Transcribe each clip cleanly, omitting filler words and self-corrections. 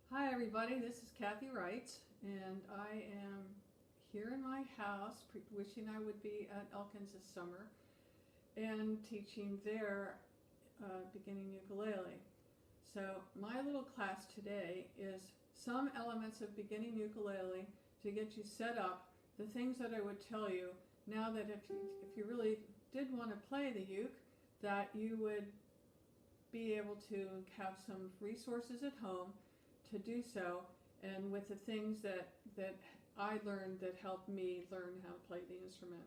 Hi everybody, this is Kathy Reitz, and I am here in my house wishing I would be at Elkins this summer and teaching there beginning ukulele. So my little class today is some elements of beginning ukulele to get you set up, the things that I would tell you now that if you really did want to play the uke, that you would be able to have some resources at home to do so, and with the things that I learned that helped me learn how to play the instrument.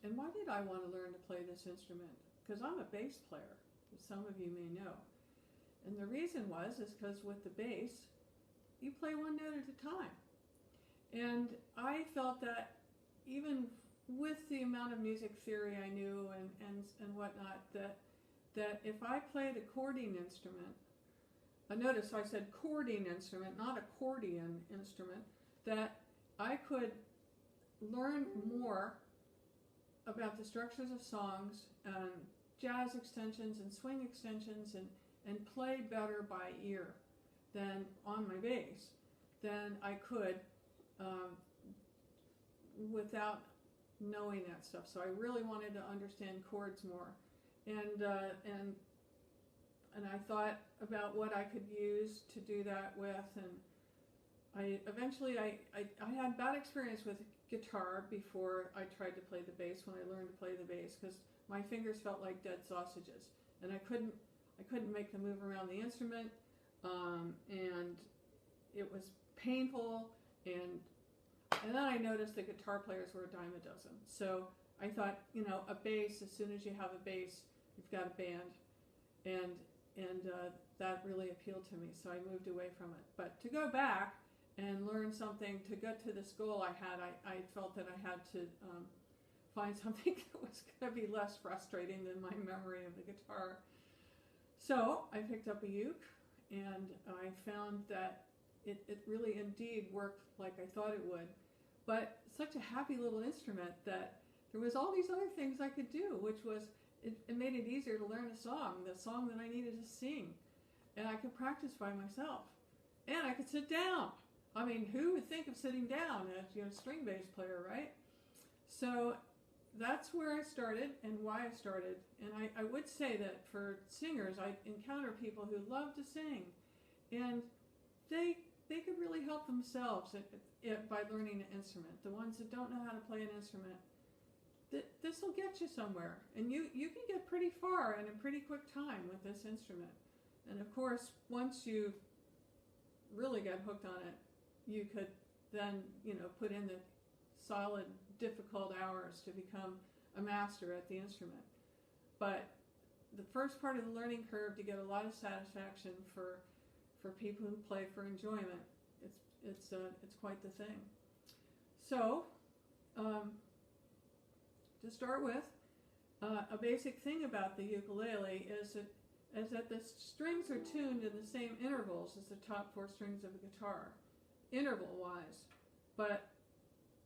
And why did I want to learn to play this instrument? Because I'm a bass player, as some of you may know. And the reason is because with the bass, you play one note at a time. And I felt that even with the amount of music theory I knew and whatnot, that if I played a chording instrument, notice I said chording instrument, not accordion instrument, that I could learn more about the structures of songs and jazz extensions and swing extensions and play better by ear than on my bass than I could without knowing that stuff. So I really wanted to understand chords more. And I thought about what I could use to do that with, and I eventually had bad experience with guitar before I tried to play the bass when I learned to play the bass, because my fingers felt like dead sausages and I couldn't make them move around the instrument, and it was painful, and then I noticed that guitar players were a dime a dozen. So I thought, a bass, as soon as you have a bass, you've got a band, and that really appealed to me, so I moved away from it. But to go back and learn something to get to this goal I had, I felt that I had to find something that was going to be less frustrating than my memory of the guitar. So I picked up a uke, and I found that it really indeed worked like I thought it would. But such a happy little instrument that there was all these other things I could do, which was it made it easier to learn the song that I needed to sing. And I could practice by myself. And I could sit down. I mean, who would think of sitting down as a string bass player, right? So that's where I started and why I started. And I would say that for singers, I encounter people who love to sing. And they could really help themselves by learning an instrument. The ones that don't know how to play an instrument, this will get you somewhere, and you can get pretty far in a pretty quick time with this instrument. And of course, once you really get hooked on it, you could then put in the solid, difficult hours to become a master at the instrument. But the first part of the learning curve, to get a lot of satisfaction for people who play for enjoyment, it's quite the thing. So to start with, a basic thing about the ukulele is that the strings are tuned in the same intervals as the top four strings of a guitar, interval-wise. But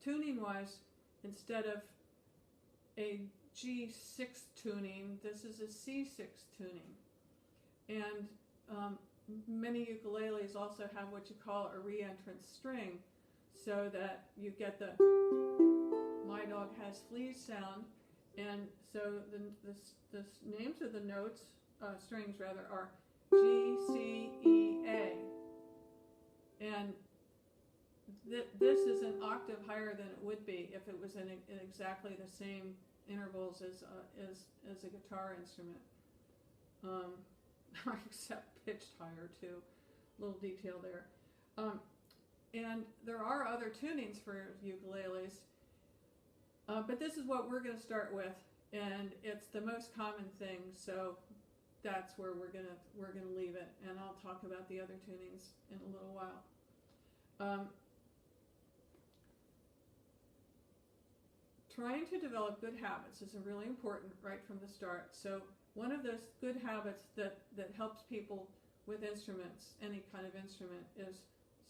tuning-wise, instead of a G6 tuning, this is a C6 tuning. And many ukuleles also have what you call a re-entrance string, so that you get the "my dog has fleas" sound. And so the names of the notes, strings rather, are G, C, E, A. And this is an octave higher than it would be if it was in exactly the same intervals as a guitar instrument. Except pitched higher too. Little detail there. And there are other tunings for ukuleles, but this is what we're going to start with, and it's the most common thing, so that's where we're gonna leave it, and I'll talk about the other tunings in a little while. Trying to develop good habits is really important right from the start. So one of those good habits that helps people with instruments, any kind of instrument, is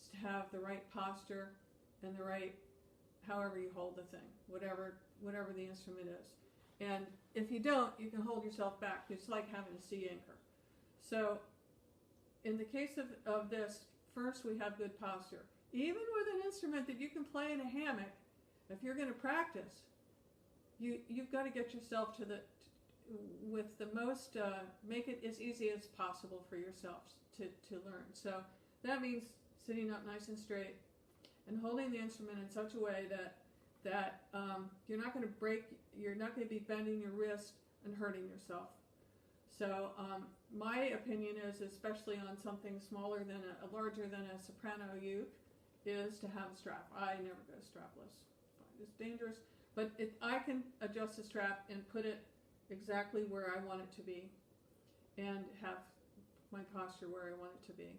to have the right posture and the right, however you hold the thing, whatever the instrument is. And if you don't, you can hold yourself back. It's like having a sea anchor. So in the case of this, first we have good posture. Even with an instrument that you can play in a hammock, if you're going to practice, you've got to get yourself to with the most, make it as easy as possible for yourself to learn. So that means sitting up nice and straight and holding the instrument in such a way that you're not going to be bending your wrist and hurting yourself. So my opinion is, especially on something smaller than larger than a soprano uke, is to have a strap. I never go strapless. I find it's dangerous, but I can adjust the strap and put it exactly where I want it to be, and have my posture where I want it to be.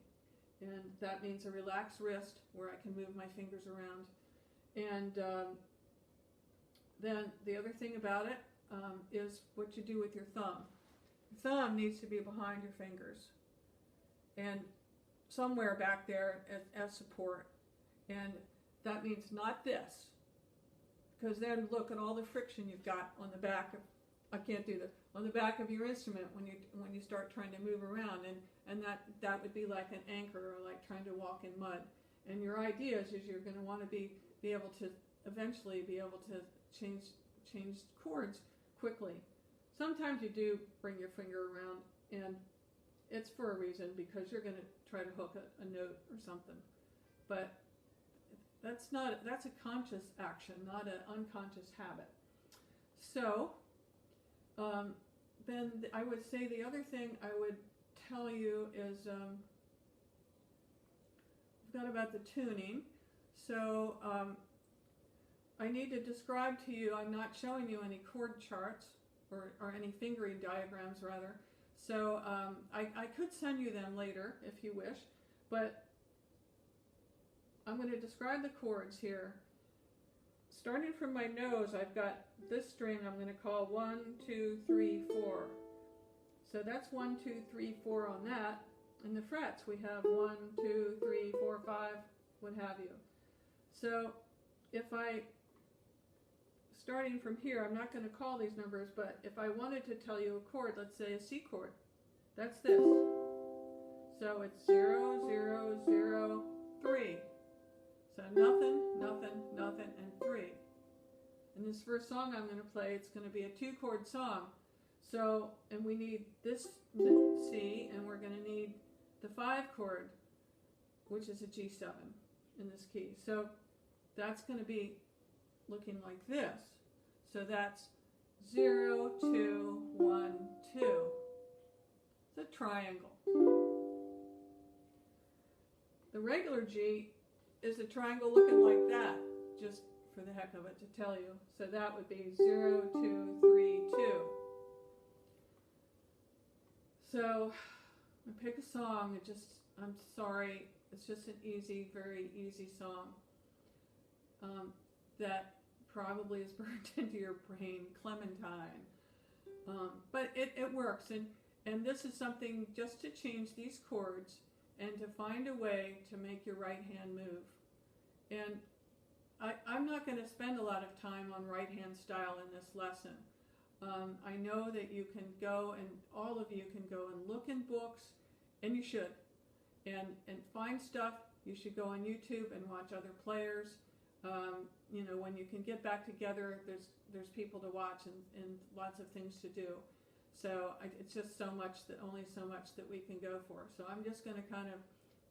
And that means a relaxed wrist where I can move my fingers around. And then the other thing about it is what you do with your thumb. Your thumb needs to be behind your fingers and somewhere back there as support. And that means not this, because then look at all the friction you've got on the back of, I can't do this, on the back of your instrument when you start trying to move around, and that would be like an anchor, or like trying to walk in mud. And your idea is you're going to want to be able to eventually be able to change chords quickly. Sometimes you do bring your finger around, and it's for a reason, because you're going to try to hook a note or something. But that's a conscious action, not an unconscious habit. So then I would say the other thing I would tell you is I've got about the tuning. So I need to describe to you, I'm not showing you any chord charts or any fingering diagrams rather. So I could send you them later if you wish, but I'm going to describe the chords here. Starting from my nose, I've got this string I'm going to call 1, 2, 3, 4. So that's 1, 2, 3, 4 on that. And the frets, we have 1, 2, 3, 4, 5, what have you. So if starting from here, I'm not going to call these numbers, but if I wanted to tell you a chord, let's say a C chord, that's this. So it's 0, 0, 0, 3. So nothing, nothing, nothing, and 3. In this first song I'm going to play, it's going to be a 2-chord song. So, and we need this C, and we're going to need the 5 chord, which is a G7 in this key. So that's going to be looking like this. So that's 0, 2, 1, 2. It's a triangle. The regular G is a triangle looking like that, just for the heck of it to tell you. So that would be 0, 2, 3, 2. So I pick a song, I'm sorry, it's just an easy, very easy song that probably is burned into your brain, Clementine. But it works, and this is something just to change these chords and to find a way to make your right hand move. And I'm not going to spend a lot of time on right hand style in this lesson. I know that you can go, and all of you can go and look in books, and you should, and find stuff. You should go on YouTube and watch other players. You know, when you can get back together, there's people to watch and lots of things to do. So it's just only so much that we can go for. So I'm just going to kind of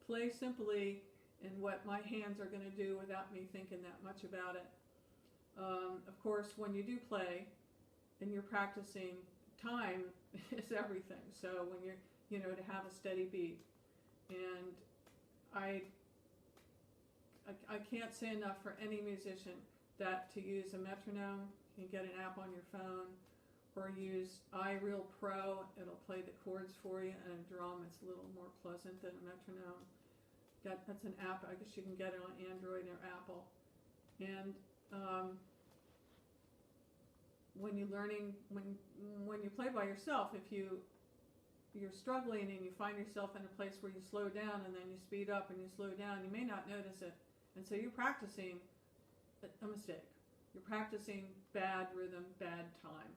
play simply in what my hands are going to do without me thinking that much about it. Of course, when you do play and you're practicing, time is everything. So when you're, to have a steady beat. And I can't say enough for any musician that to use a metronome. You can get an app on your phone, or use iReal Pro. It'll play the chords for you, and a drum. It's a little more pleasant than a metronome. That's an app. I guess you can get it on Android or Apple. And when you're learning, when you play by yourself, if you're struggling and you find yourself in a place where you slow down and then you speed up and you slow down, you may not notice it. And so you're practicing a mistake. You're practicing bad rhythm, bad time.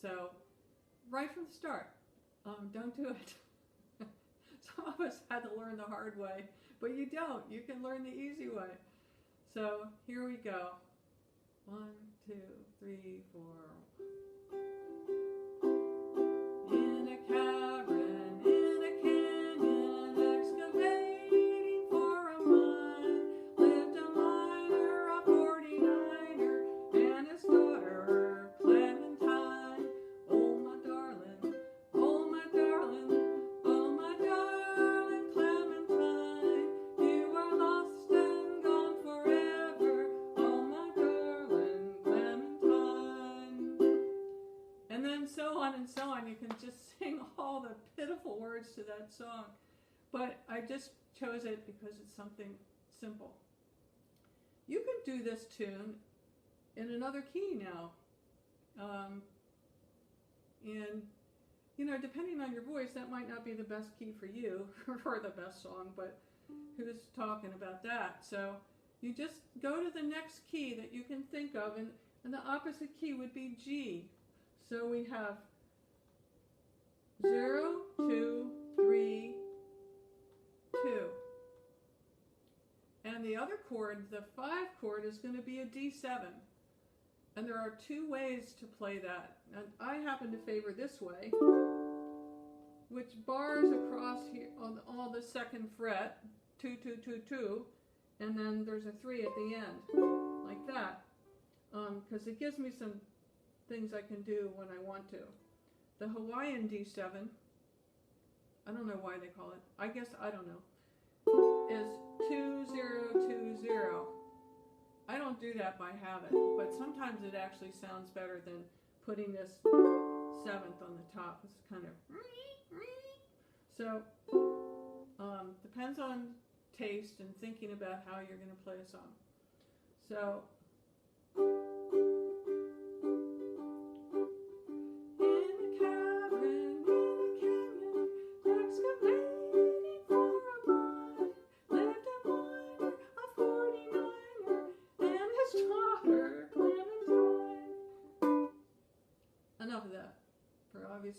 So right from the start, don't do it. of us had to learn the hard way, but you don't. You can learn the easy way. So here we go. 1, 2, 3, 4. In a cavern, in a canyon, excavating for a mine, lived a miner, a 49er, and his daughter, Clementine. Oh my darling, oh my darling, oh my darling Clementine, you are lost and gone forever, oh my darling Clementine. And then so on and so on. You can just sing all the pitiful words to that song. But I just chose it because it's something simple. You can do this tune in another key now. And, you know, depending on your voice, that might not be the best key for you or the best song, but who's talking about that? So you just go to the next key that you can think of, and the opposite key would be G. So we have 0, 2, 3, 2. And the other chord, the 5 chord, is going to be a D7. And there are 2 ways to play that. And I happen to favor this way, which bars across here on all the 2nd fret, 2, 2, 2, 2, and then there's a 3 at the end, like that. Because it gives me some things I can do when I want to. The Hawaiian D7, I don't know why they call it, I guess I don't know, is 2, 0, 2, 0. I don't do that by habit, but sometimes it actually sounds better than putting this 7th on the top. It's kind of, so depends on taste and thinking about how you're going to play a song. So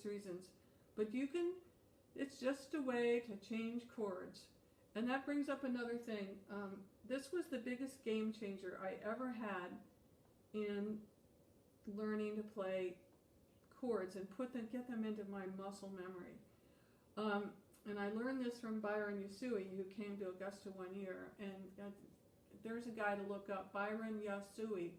reasons, but you can, it's just a way to change chords. And that brings up another thing. This was the biggest game changer I ever had in learning to play chords and get them into my muscle memory. And I learned this from Byron Yasui, who came to Augusta one year, and there's a guy to look up, Byron Yasui.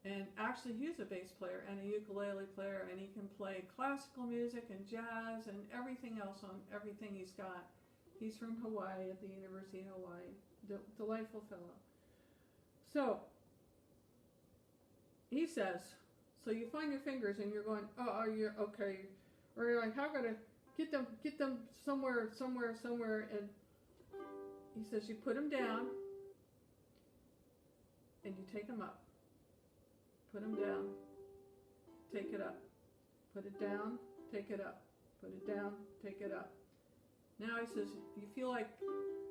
And actually, he's a bass player and a ukulele player, and he can play classical music and jazz and everything else on everything he's got. He's from Hawaii, at the University of Hawaii. Delightful fellow. So, he says, so you find your fingers and you're going, oh, you're okay. Or you're like, how can I get them somewhere, and he says you put them down and you take them up. Put them down, take it up. Put it down, take it up. Put it down, take it up. Now he says, you feel like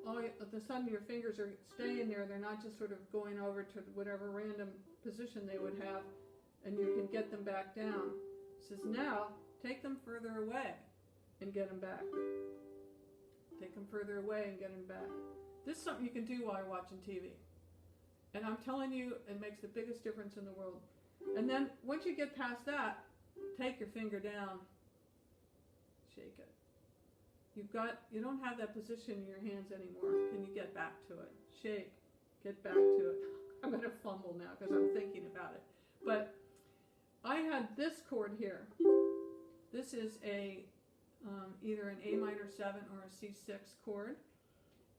all of a sudden your fingers are staying there. They're not just sort of going over to whatever random position they would have, and you can get them back down. He says, now take them further away and get them back. Take them further away and get them back. This is something you can do while you're watching TV. And I'm telling you, it makes the biggest difference in the world. And then once you get past that, take your finger down, shake it. You don't have that position in your hands anymore. Can you get back to it? Shake, get back to it. I'm going to fumble now because I'm thinking about it. But I had this chord here. This is either an A minor 7 or a C6 chord.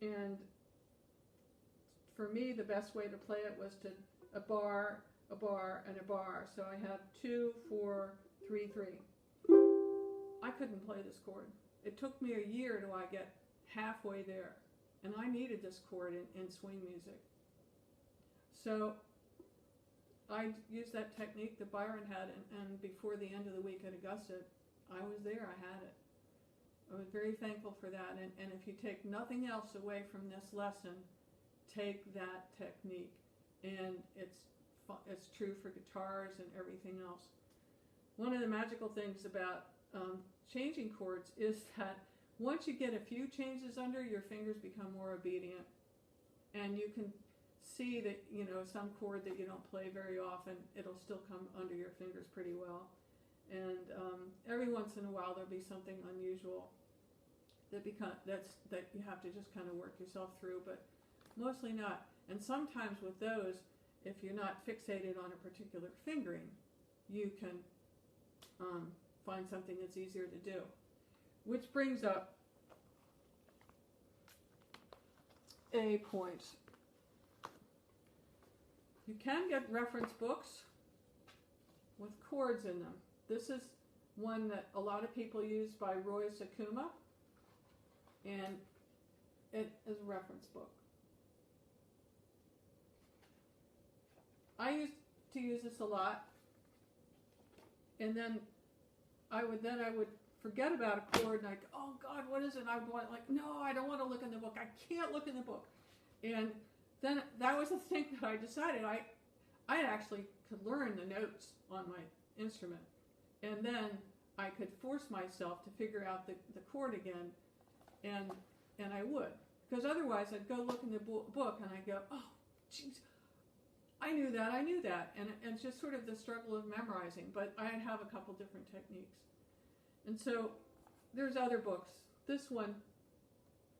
And for me, the best way to play it was to a bar, and a bar. So I have 2, 4, 3, 3. I couldn't play this chord. It took me a year till I get halfway there. And I needed this chord in swing music. So I used that technique that Byron had, and before the end of the week at Augusta, I was there, I had it. I was very thankful for that. And if you take nothing else away from this lesson, take that technique. And it's true for guitars and everything else. One of the magical things about changing chords is that once you get a few changes under, your fingers become more obedient, and you can see that, you know, some chord that you don't play very often, it'll still come under your fingers pretty well. And every once in a while there'll be something unusual that you have to just kind of work yourself through, but mostly not. And sometimes with those, if you're not fixated on a particular fingering, you can find something that's easier to do. Which brings up a point. You can get reference books with chords in them. This is one that a lot of people use by Roy Sakuma, and it is a reference book. I used to use this a lot, and then I would forget about a chord, and I'd go, oh God, what is it? I would like, no, I don't want to look in the book. I can't look in the book. And then that was the thing that I decided. I actually could learn the notes on my instrument, and then I could force myself to figure out the chord again, and I would. Because otherwise I'd go look in the book and I'd go, oh, jeez, I knew that. And it's just sort of the struggle of memorizing, but I have a couple different techniques. And so there's other books. This one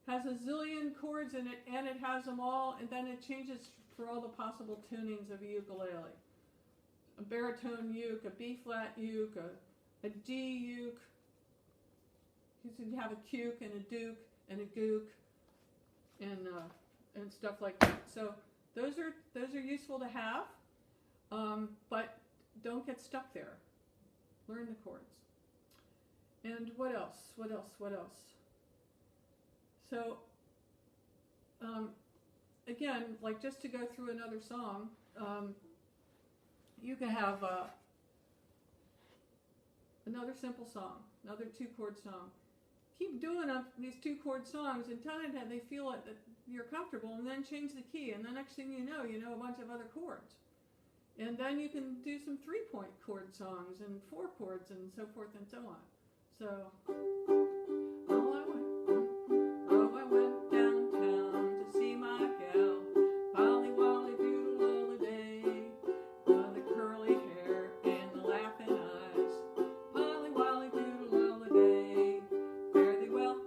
has a zillion chords in it, and it has them all, and then it changes for all the possible tunings of a ukulele. A baritone uke, a B-flat uke, a D uke. You have a cuke and a duke and a gook and stuff like that. So those are useful to have, but don't get stuck there. Learn the chords. And what else? So, again, like just to go through another song, you can have another simple song, another 2-chord song. Keep doing these 2-chord songs until they feel that you're comfortable, and then change the key, and the next thing you know a bunch of other chords. And then you can do some 3-point chord songs and 4 chords and so forth and so on. So, I went downtown to see my gal, Polly Wolly Doodle all the day, the curly hair and the laughing eyes, Polly Wolly Doodle all the day. Fare thee well,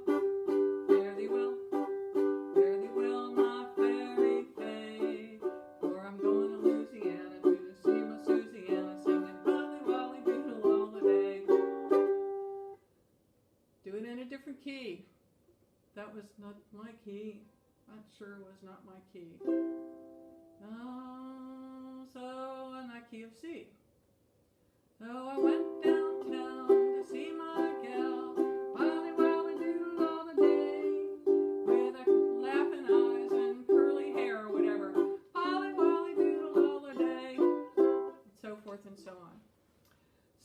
my fairy fay, for I'm going to Louisiana to see my Susiana, singing Polly Wolly Doodle all the day. Do it in a different key. That was not my key. That sure was not my key. So in that key of C. So I went downtown to see my gal, Polly Wolly Doodle all the day, with her laughing eyes and curly hair or whatever. Polly Wolly Doodle all the day, and so forth and so on.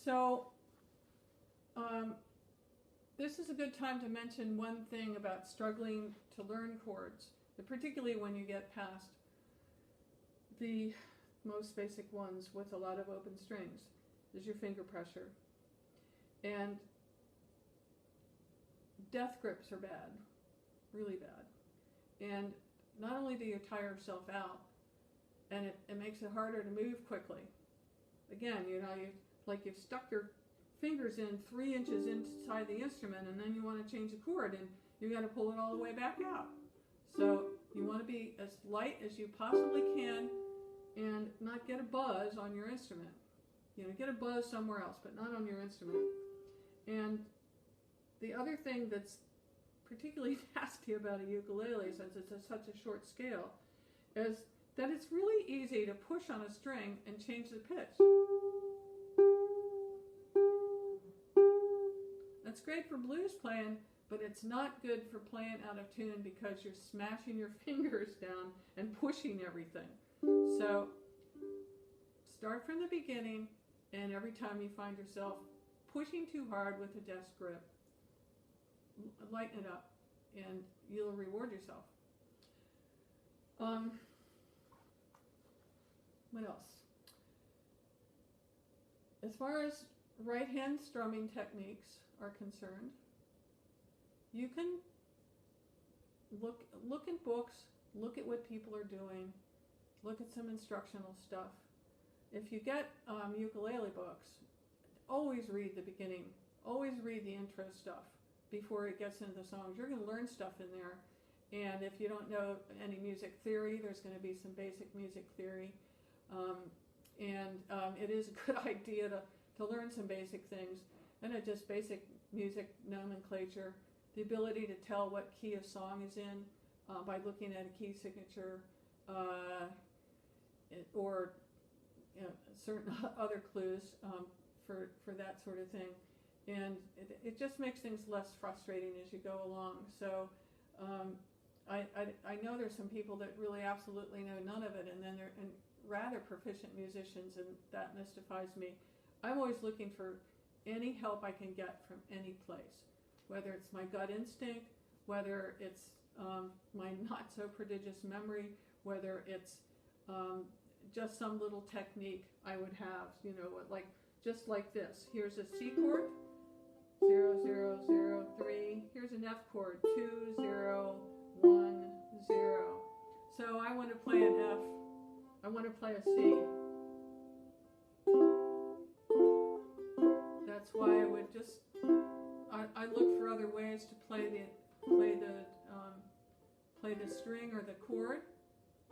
So, this is a good time to mention one thing about struggling to learn chords, particularly when you get past the most basic ones with a lot of open strings, is your finger pressure. And death grips are bad, really bad. And not only do you tire yourself out, and it makes it harder to move quickly. Again, you've stuck your fingers in 3 inches inside the instrument, and then you want to change a chord, and you got to pull it all the way back out. So you want to be as light as you possibly can, and not get a buzz on your instrument. Get a buzz somewhere else, but not on your instrument. And the other thing that's particularly nasty about a ukulele, since it's such a short scale, is that it's really easy to push on a string and change the pitch. That's great for blues playing, but it's not good for playing out of tune because you're smashing your fingers down and pushing everything. So start from the beginning, and every time you find yourself pushing too hard with a desk grip, lighten it up, and you'll reward yourself. What else? As far as right hand strumming techniques are concerned, you can look in books, look at what people are doing, look at some instructional stuff. If you get ukulele books, always read the beginning, always read the intro stuff before it gets into the songs. You're going to learn stuff in there. And if you don't know any music theory, there's going to be some basic music theory. It is a good idea to learn some basic things, and just basic music nomenclature, the ability to tell what key a song is in by looking at a key signature or certain other clues for that sort of thing. And it just makes things less frustrating as you go along. So I know there's some people that really absolutely know none of it, and then they're rather proficient musicians, and that mystifies me. I'm always looking for any help I can get from any place, whether it's my gut instinct, whether it's my not so prodigious memory, whether it's just some little technique I would have, like just like this. Here's a C chord, 0 0 0 3. Here's an F chord, 2 0 1 0. So I want to play an F. I want to play a C. That's why I would just I look for other ways to play the string or the chord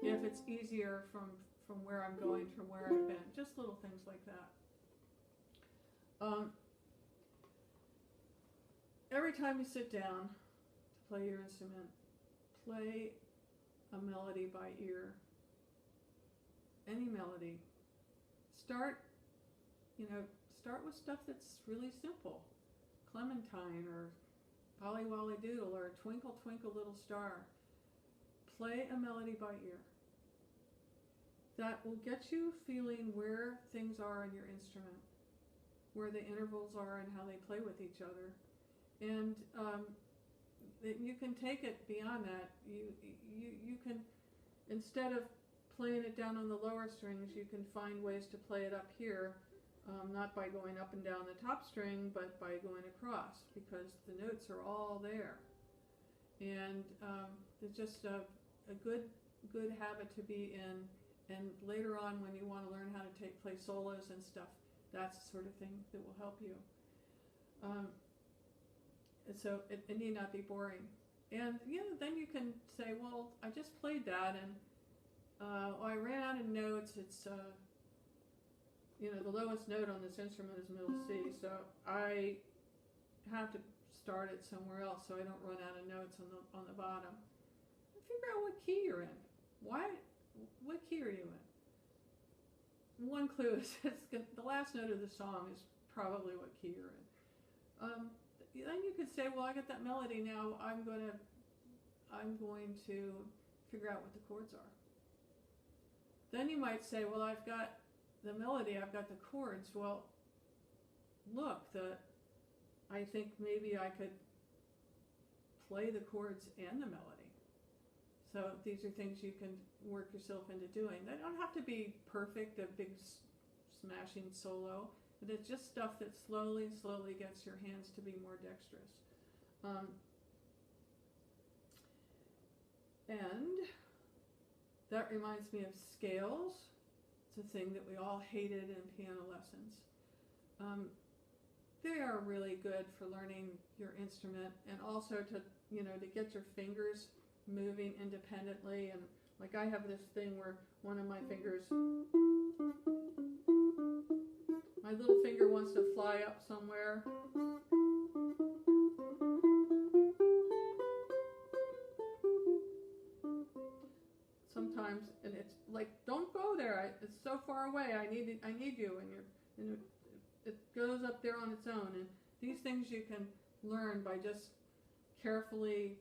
if it's easier from where I'm going, from where I've been. Just little things like that. Every time you sit down to play your instrument, play a melody by ear. Any melody. Start with stuff that's really simple. Clementine or Polly Wolly Doodle or Twinkle Twinkle Little Star. Play a melody by ear. That will get you feeling where things are in your instrument, where the intervals are and how they play with each other. And you can take it beyond that. You can, instead of playing it down on the lower strings, you can find ways to play it up here, not by going up and down the top string, but by going across, because the notes are all there. And it's just a good habit to be in. And later on, when you want to learn how to play solos and stuff, that's the sort of thing that will help you. So it need not be boring. And then you can say, well, I just played that, and I ran out of notes. It's the lowest note on this instrument is middle C, so I have to start it somewhere else so I don't run out of notes on the bottom. Figure out what key you're in. What key are you in? One clue is the last note of the song is probably what key you're in. Then you could say, well, I got that melody now. I'm going to figure out what the chords are. Then you might say, well, I've got the melody, I've got the chords. Well, look, I think maybe I could play the chords and the melody. So these are things you can work yourself into doing. They don't have to be perfect, a big smashing solo, but it's just stuff that slowly gets your hands to be more dexterous. And that reminds me of scales. It's a thing that we all hated in piano lessons. They are really good for learning your instrument, and also to get your fingers moving independently. And like I have this thing where one of my fingers, my little finger wants to fly up somewhere. Sometimes, and it's like, don't go there. It's so far away. I need you, and it goes up there on its own. And these things you can learn by just carefully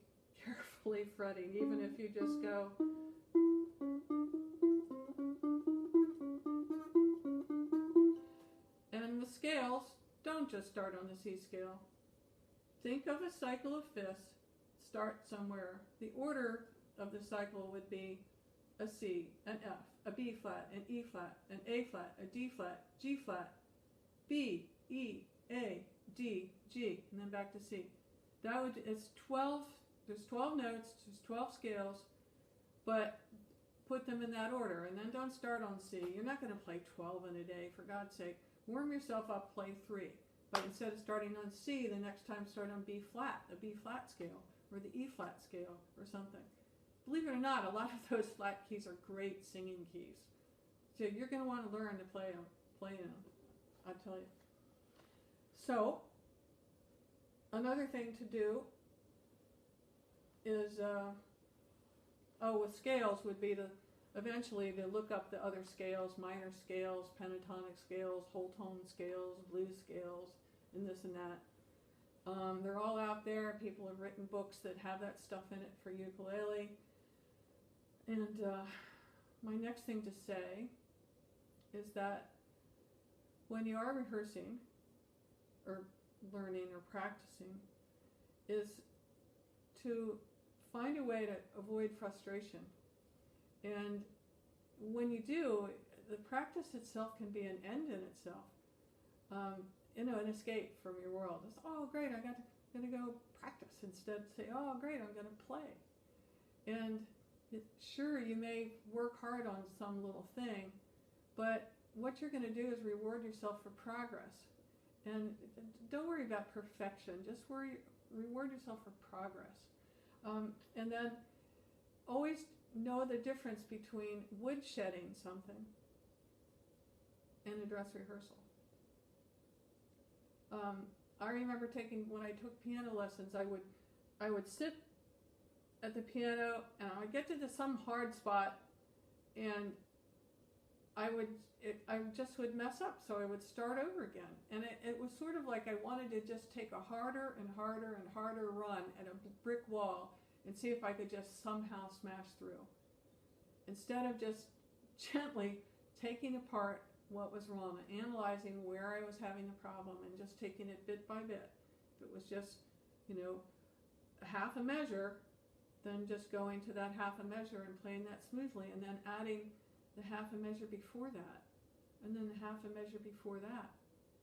fretting, even if you just go. And with scales, don't just start on the C scale. Think of a cycle of fifths. Start somewhere. The order of the cycle would be a C, an F, a B flat, an E flat, an A flat, a D flat, G flat, B, E, A, D, G, and then back to C. it's 12, there's 12 notes, there's 12 scales, but put them in that order, and then don't start on C. You're not going to play 12 in a day, for God's sake. Warm yourself up, play 3. But instead of starting on C, the next time start on B flat, the B flat scale, or the E flat scale, or something. Believe it or not, a lot of those flat keys are great singing keys. So you're going to want to learn to play them, I tell you. So, another thing to do is, with scales would be eventually to look up the other scales, minor scales, pentatonic scales, whole tone scales, blues scales, and this and that. They're all out there. People have written books that have that stuff in it for ukulele. And my next thing to say is that when you are rehearsing or learning or practicing, is to find a way to avoid frustration. And when you do, the practice itself can be an end in itself. An escape from your world. It's, oh great, I'm going to go practice. Instead say, oh great, I'm going to play. And sure, you may work hard on some little thing, but what you're going to do is reward yourself for progress. And don't worry about perfection, just reward yourself for progress. And then always know the difference between woodshedding something and a dress rehearsal. I remember when I took piano lessons, I would sit at the piano and I would get to some hard spot, and I just would mess up, so I would start over again. And it was sort of like I wanted to just take a harder and harder and harder run at a brick wall and see if I could just somehow smash through, instead of just gently taking apart what was wrong and analyzing where I was having the problem and just taking it bit by bit. If it was just, half a measure, then just going to that half a measure and playing that smoothly, and then adding the half a measure before that, and then the half a measure before that,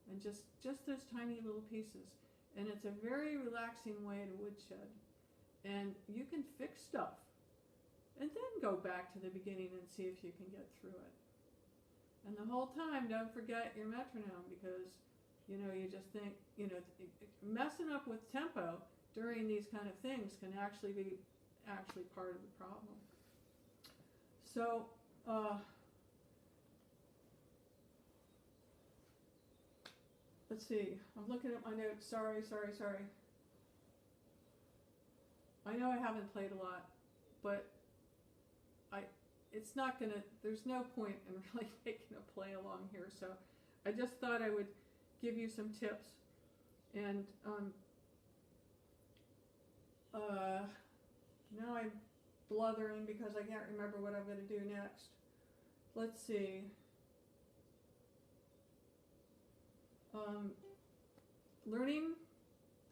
and just those tiny little pieces. And it's a very relaxing way to woodshed. And you can fix stuff, and then go back to the beginning and see if you can get through it. And the whole time, don't forget your metronome, because, you just think, messing up with tempo during these kind of things can actually be part of the problem. So, let's see. I'm looking at my notes. Sorry. I know I haven't played a lot, but there's no point in really making a play along here, so I just thought I would give you some tips. And now I'm bluthering because I can't remember what I'm going to do next. Let's see. Learning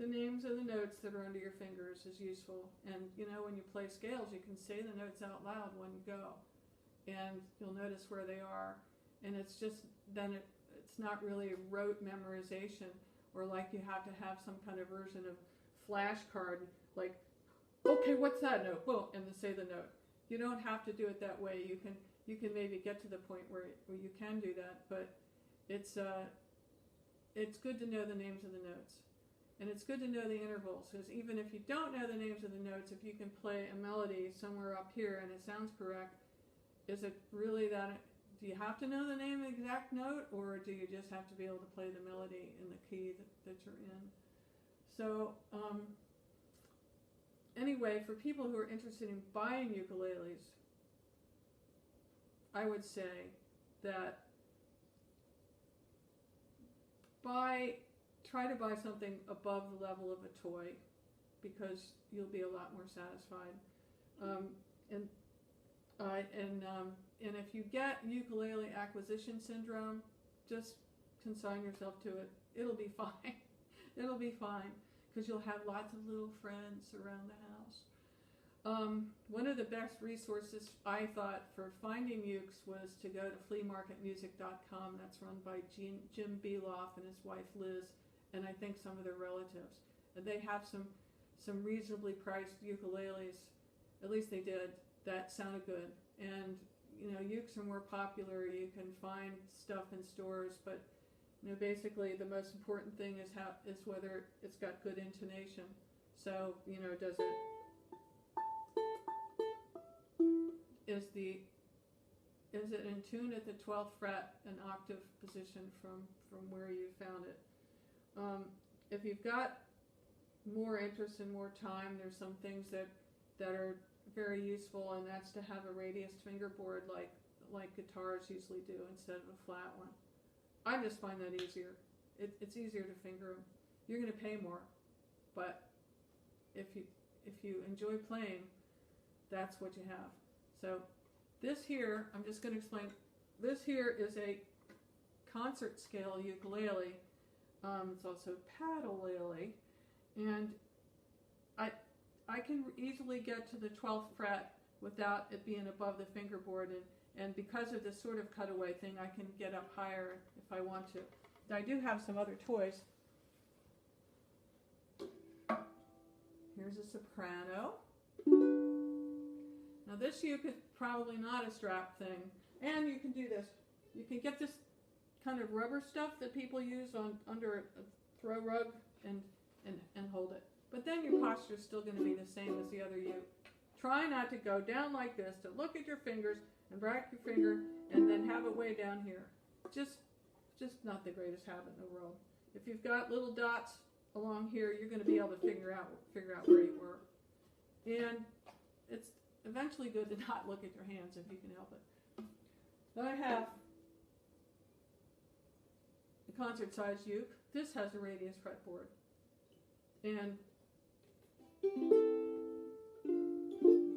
the names of the notes that are under your fingers is useful. And, when you play scales, you can say the notes out loud when you go. And you'll notice where they are. And it's just, then it's not really a rote memorization, or like you have to have some kind of version of flashcard, like, okay, what's that note? Well, and then say the note. You don't have to do it that way. You can maybe get to the point where you can do that, but it's good to know the names of the notes. And it's good to know the intervals, because even if you don't know the names of the notes, if you can play a melody somewhere up here and it sounds correct, is it really that? Do you have to know the name of the exact note, or do you just have to be able to play the melody in the key that you're in? So, anyway, for people who are interested in buying ukuleles, I would say that try to buy something above the level of a toy, because you'll be a lot more satisfied. And if you get ukulele acquisition syndrome, just consign yourself to it. It'll be fine. It'll be fine, because you'll have lots of little friends around the house. One of the best resources, I thought, for finding ukes was to go to fleamarketmusic.com. That's run by Jim Beloff and his wife Liz, and I think some of their relatives. And they have some some reasonably priced ukuleles, at least they did, that sounded good. And ukes are more popular. You can find stuff in stores, but basically the most important thing is whether it's got good intonation. So does it is it in tune at the 12th fret, an octave position from where you found it? If you've got more interest and more time, there's some things that are very useful, and that's to have a radius fingerboard like guitars usually do instead of a flat one. I just find that easier. It's easier to finger them. You're going to pay more, but if you enjoy playing, that's what you have. So this here, I'm just going to explain. This here is a concert scale ukulele. It's also paddle-lele, and I can easily get to the 12th fret without it being above the fingerboard, and because of this sort of cutaway thing, I can get up higher if I want to. I do have some other toys. Here's a soprano. Now this uke is probably not a strap thing, and you can do this. You can get this kind of rubber stuff that people use under a throw rug and hold it. But then your posture is still going to be the same as the other uke. Try not to go down like this, to look at your fingers and back your finger and then have it way down here. Just not the greatest habit in the world. If you've got little dots along here, you're going to be able to figure out where you were. And it's eventually good to not look at your hands if you can help it. Then I have the concert-sized uke. This has a radius fretboard. And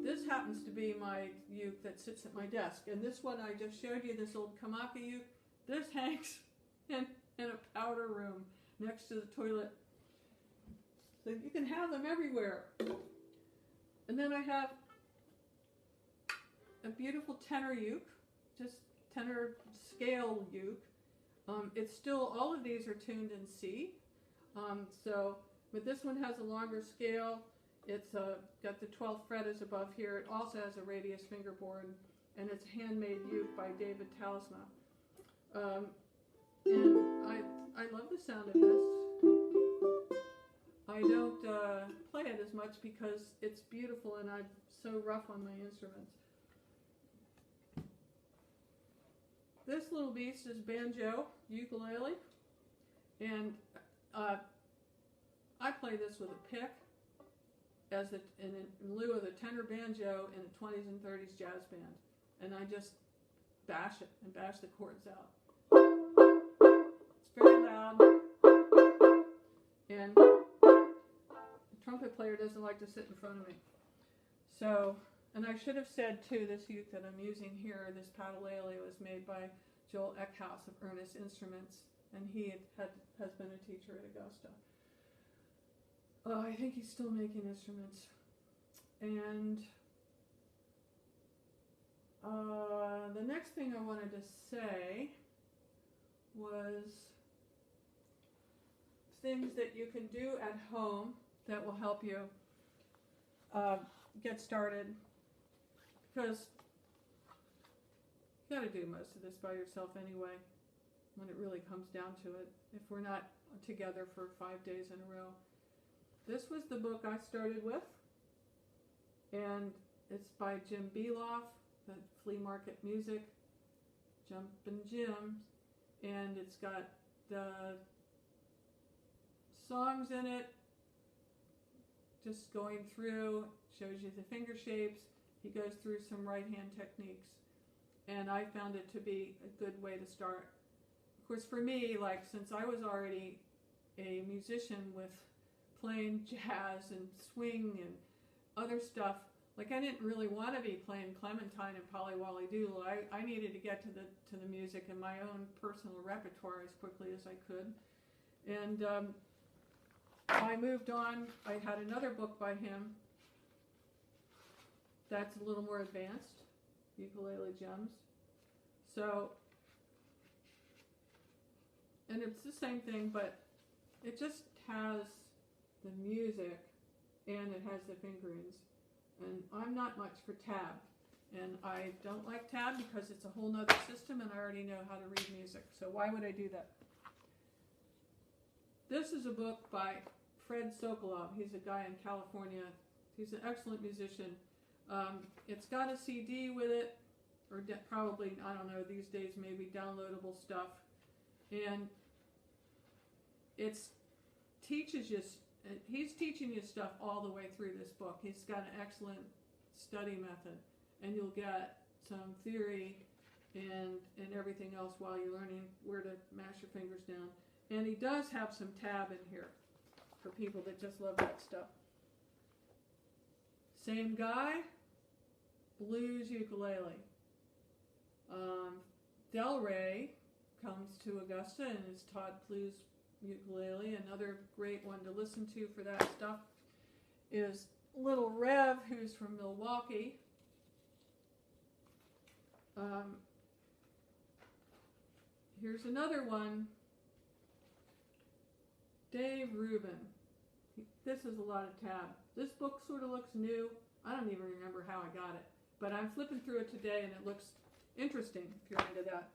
this happens to be my uke that sits at my desk. And this one I just showed you, this old Kamaka uke, this hangs in a powder room next to the toilet. So you can have them everywhere. And then I have a beautiful tenor uke, just tenor scale uke. It's still, all of these are tuned in C. But this one has a longer scale. It's got the 12th fret is above here. It also has a radius fingerboard, and it's a handmade uke by David Talisma. And I love the sound of this. I don't play it as much because it's beautiful and I'm so rough on my instruments. This little beast is banjo ukulele, and I play this with a pick in lieu of the tenor banjo in a 20s and 30s jazz band, and I just bash it and bash the chords out. It's very loud, and the trumpet player doesn't like to sit in front of me. So, and I should have said too, this uke that I'm using here, this paddle-lele, was made by Joel Eckhouse of Ernest Instruments, and he has been a teacher at Augusta. I think he's still making instruments. And the next thing I wanted to say was things that you can do at home that will help you get started, because you got to do most of this by yourself anyway when it really comes down to it, if we're not together for 5 days in a row. This was the book I started with, and it's by Jim Beloff, the Flea Market Music, Jumpin' Jim, and it's got the songs in it, just going through, shows you the finger shapes. He goes through some right hand techniques, and I found it to be a good way to start. Of course, for me, like, since I was already a musician with playing jazz and swing and other stuff, like, I didn't really want to be playing Clementine and Polly Wolly Doodle. I needed to get to the music and my own personal repertoire as quickly as I could. And I moved on. I had another book by him that's a little more advanced, Ukulele Gems. So, and it's the same thing, but it just has the music and it has the fingerings. And I'm not much for tab. And I don't like tab because it's a whole nother system and I already know how to read music. So why would I do that? This is a book by Fred Sokolov. He's a guy in California. He's an excellent musician. It's got a CD with it, or probably, I don't know, these days maybe downloadable stuff. And he's teaching you stuff all the way through this book. He's got an excellent study method. And you'll get some theory and everything else while you're learning where to mash your fingers down. And he does have some tab in here for people that just love that stuff. Same guy, blues ukulele. Del Rey comes to Augusta and is taught blues ukulele. Another great one to listen to for that stuff is Little Rev, who's from Milwaukee. Here's another one, Dave Rubin. This is a lot of tab. This book sort of looks new. I don't even remember how I got it, but I'm flipping through it today and it looks interesting if you're into that.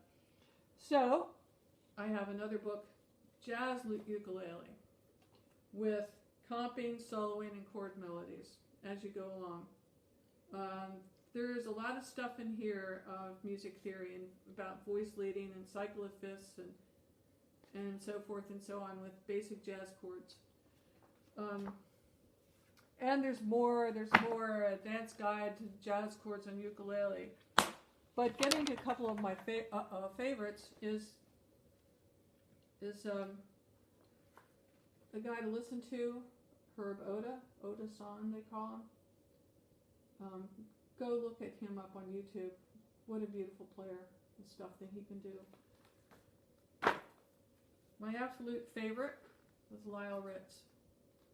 So I have another book, Jazz Ukulele, with comping, soloing, and chord melodies as you go along. There's a lot of stuff in here of music theory and about voice leading and cycle of fifths and so forth and so on with basic jazz chords. And there's more advanced guide to jazz chords on ukulele. But getting to a couple of my favorites is a guy to listen to, Herb Oda San they call him. Go look at him up on YouTube. What a beautiful player and stuff that he can do. My absolute favorite was Lyle Reitz.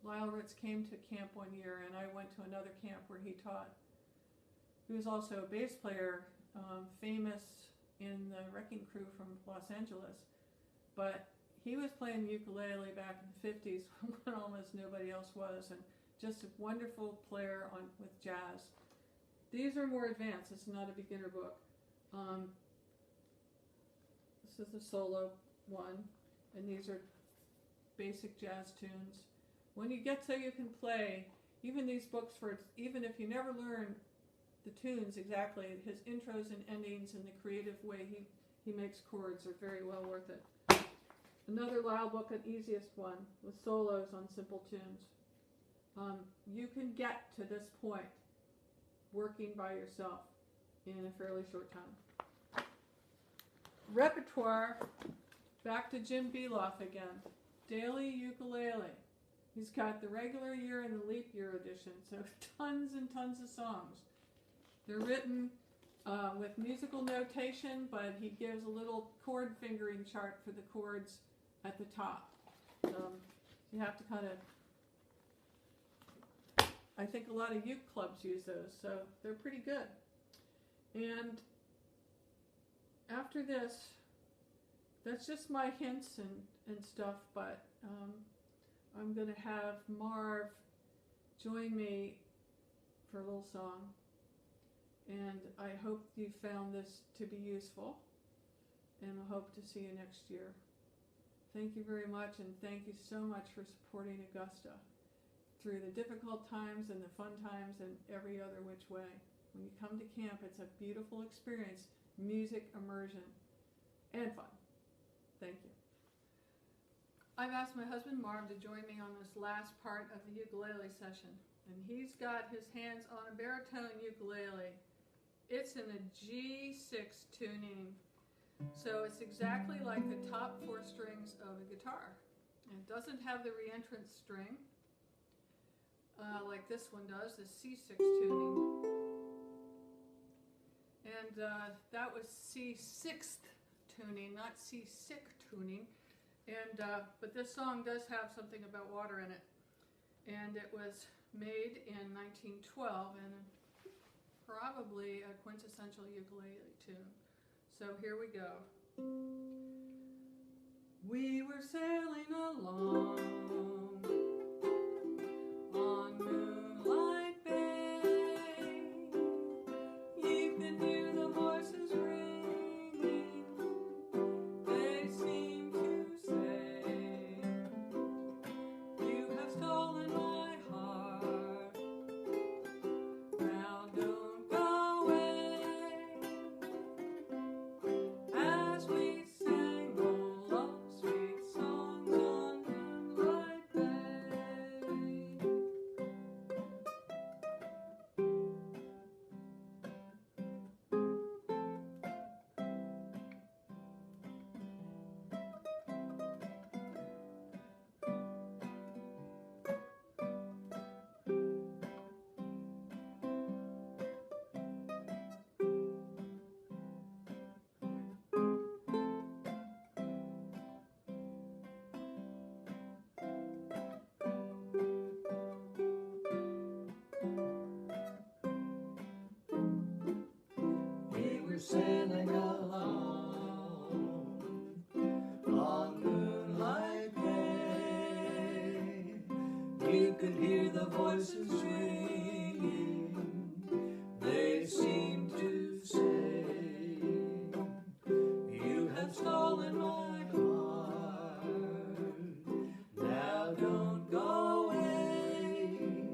Lyle Reitz came to camp one year and I went to another camp where he taught. He was also a bass player, famous in the Wrecking Crew from Los Angeles. But he was playing ukulele back in the 50s when almost nobody else was, and just a wonderful player with jazz. These are more advanced. It's not a beginner book. This is a solo one, and these are basic jazz tunes. When you get so you can play, even these books, even if you never learn the tunes exactly, his intros and endings and the creative way he makes chords are very well worth it. Another Lyle book, an easiest one, with solos on simple tunes. You can get to this point working by yourself in a fairly short time. Repertoire, back to Jim Beloff again. Daily Ukulele. He's got the regular year and the leap year edition, so tons and tons of songs. They're written with musical notation, but he gives a little chord fingering chart for the chords at the top. You have to kind of, I think a lot of uke clubs use those, so they're pretty good. And after this, that's just my hints and stuff, but I'm going to have Marv join me for a little song. And I hope you found this to be useful, and I hope to see you next year. Thank you very much, and thank you so much for supporting Augusta through the difficult times and the fun times and every other which way. When you come to camp, it's a beautiful experience, music immersion, and fun. Thank you. I've asked my husband Marv to join me on this last part of the ukulele session, and he's got his hands on a baritone ukulele. It's in a G6 tuning, so it's exactly like the top 4 strings of a guitar. It doesn't have the reentrant string like this one does, the C6 tuning. And that was C6th tuning, not C6 tuning. And but this song does have something about water in it. And it was made in 1912 and probably a quintessential ukulele tune. So here we go. We were sailing along on moon were sailing along on moonlight bay. You could hear the voices ringing, they seemed to say, you have stolen my heart, now don't go away.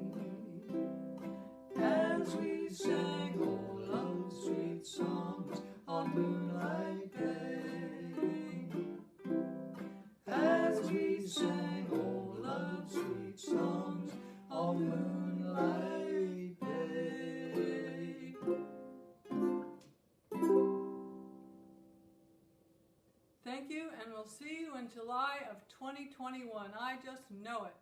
As we sang old love sweet songs on moonlight day, as we sang old love sweet songs on moonlight day. Thank you, and we'll see you in July of 2021. I just know it.